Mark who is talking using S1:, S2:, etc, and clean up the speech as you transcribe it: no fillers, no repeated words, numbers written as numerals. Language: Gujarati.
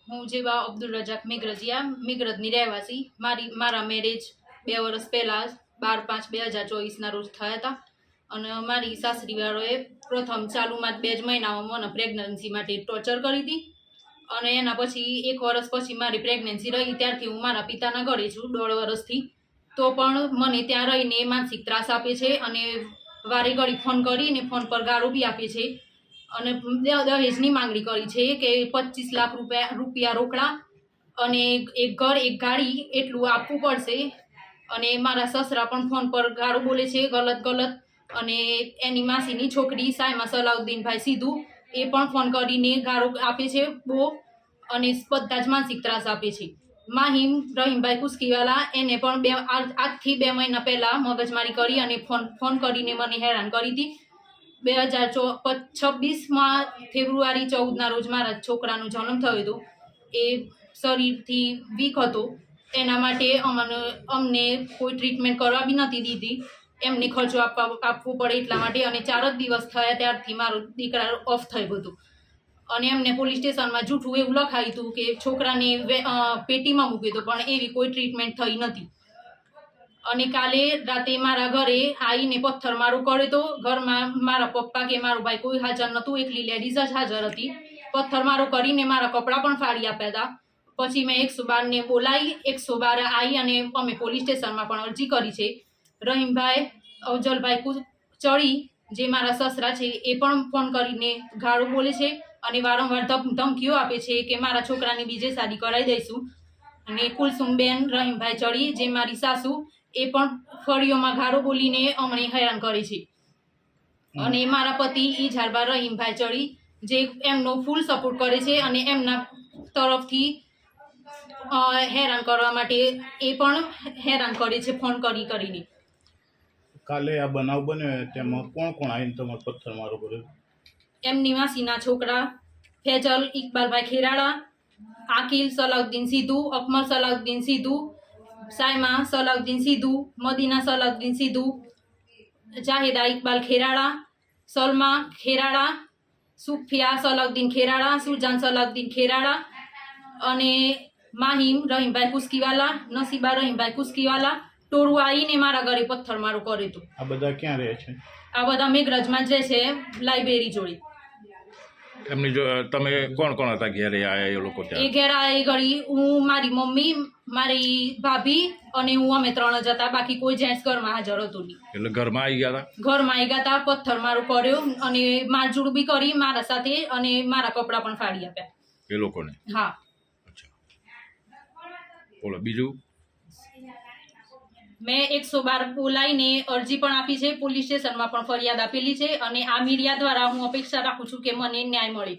S1: હું જેવા અબ્દુલ રજાક મેઘરજિયા મેઘરજની રહેવાસી મારા મેરેજ 2 વર્ષ પહેલાં 12/5/2024 રોજ થયા હતા અને મારી સાસરીવાળોએ પ્રથમ ચાલુમાં 2 જ મહિનામાં મને પ્રેગ્નન્સી માટે ટોર્ચર કરી હતી અને એના પછી 1 વર્ષ પછી મારી પ્રેગ્નન્સી રહી ત્યારથી હું મારા પિતાના ઘરે છું 1.5 વર્ષથી તો પણ મને ત્યાં રહીને માનસિક ત્રાસ આપે છે અને વારે ઘડી ફોન કરીને ફોન પર ગાળો બી આપે છે અને દહેજની માંગણી કરી છે કે 25 લાખ રૂપિયા રોકડા અને એક ઘર એક ગાડી એટલું આપવું પડશે અને મારા સસરા પણ ફોન પર ગાળો બોલે છે ગલત અને એની માસીની છોકરી સાયમા સલાઉદ્દીનભાઈ સિદ્ધુ એ પણ ફોન કરીને ગાળો આપે છે બહુ અને બધા જ માનસિક ત્રાસ આપે છે માહિમ રહીમભાઈ કુસ્કીવાલા એને પણ આજથી 2 મહિના પહેલાં મગજમારી કરી અને ફોન કરીને મને હેરાન કરી હતી 2026માં ફેબ્રુઆરી 14ના રોજ મારા છોકરાનો જન્મ થયો હતો એ શરીરથી વીક હતો એના માટે અમને કોઈ ટ્રીટમેન્ટ કરવા બી નથી દીધી એમને ખર્ચો આપવો પડે એટલા માટે અને 4 જ દિવસ થયા ત્યારથી મારો દીકરા ઓફ થઈ ગયો અને એમને પોલીસ સ્ટેશનમાં જૂઠું એવું લખાયું હતું કે છોકરાને પેટીમાં મૂક્યો હતો પણ એવી કોઈ ટ્રીટમેન્ટ થઈ નથી અને કાલે રાતે મારા ઘરે આવીને પથ્થરમારો કર્યો તો ઘરમાં મારા પપ્પા કે મારો ભાઈ કોઈ હાજર નહોતું એકલી લેડીઝ જ હાજર હતી પથ્થરમારો કરીને મારા કપડાં પણ ફાડી આપ્યા હતા પછી મેં 112ને બોલાવી 112 આવી અને અમે પોલીસ સ્ટેશનમાં પણ અરજી કરી છે રહીમભાઈ અવજલભાઈ ચડી જે મારા સસરા છે એ પણ ફોન કરીને ગાળો બોલે છે અને વારંવાર ધમકીઓ આપે છે કે મારા છોકરાની બીજે શાદી કરાવી દઈશું અને કુલસુમબેન રહીમભાઈ ચડી જે મારી સાસુ એ પણ ફળીઓમાં ગાળો બોલીને અમને હેરાન કરે છે અને મારા પતિ ઇઝહારબા રહીમભાઈ ચડી જે એમનો ફૂલ સપોર્ટ કરે છે અને એમના તરફથી હેરાન કરવા માટે એ પણ હેરાન કરે છે ફોન કરીને
S2: કાલે આ બનાવ બન્યો તેમાં કોણ આવીને તમારો પથ્થરમારો કર્યો?
S1: એમની માસીના છોકરા ફેજલ ઇકબાલભાઈ ખેરાડા આકિલ સલાઉદ્દીન સિદ્ધુ અકમલ સલાઉદ્દીન સિદ્ધુ સાયમા સલાઉદ્દીન સિદ્ધુ મદીના સલાઉદ્દીન સિદ્ધુ જાહેદા ઇકબાલ ખેરાડા સલમા ખેરાડા સુફિયા સલાઉદ્દીન ખેરાડા સુજાન સલાઉદ્દીન ખેરાડા અને માહિમ રહીમભાઈ કુસ્કીવાલા નસીબા રહીમભાઈ કુસ્કીવાલા ટોળું આવીને મારા ઘરે પથ્થરમારો કર્યો હતો.
S2: આ બધા ક્યાં રહે છે?
S1: આ બધા મેઘરજમાં જ રહે છે લાઇબ્રેરી જોડે.
S3: એમની જો તમે કોણ હતા ઘેરે આયા એ લોકો?
S1: એ ઘેર આયા ઘડી હું મારી મમ્મી મારી ભાભી અને હું અમે 3 જ હતા બાકી કોઈ જેન્ટ્સ ઘરમાં હાજર હતું નહીં.
S3: એટલે ઘરમાં આવી ગયા હતા?
S1: ઘરમાં આવી ગયા હતા પથ્થરમારો કર્યો અને મારઝૂડ બી કરી મારા સાથે અને મારા કપડાં પણ ફાડી આપ્યા
S3: એ લોકોને?
S1: હા.
S3: અચ્છા બોલો બીજું.
S1: મેં 112 બોલાવીને અરજી પણ આપી છે પોલીસ સ્ટેશનમાં પણ ફરિયાદ આપેલી છે અને આ મીડિયા દ્વારા હું અપેક્ષા રાખું છું કે મને ન્યાય મળે.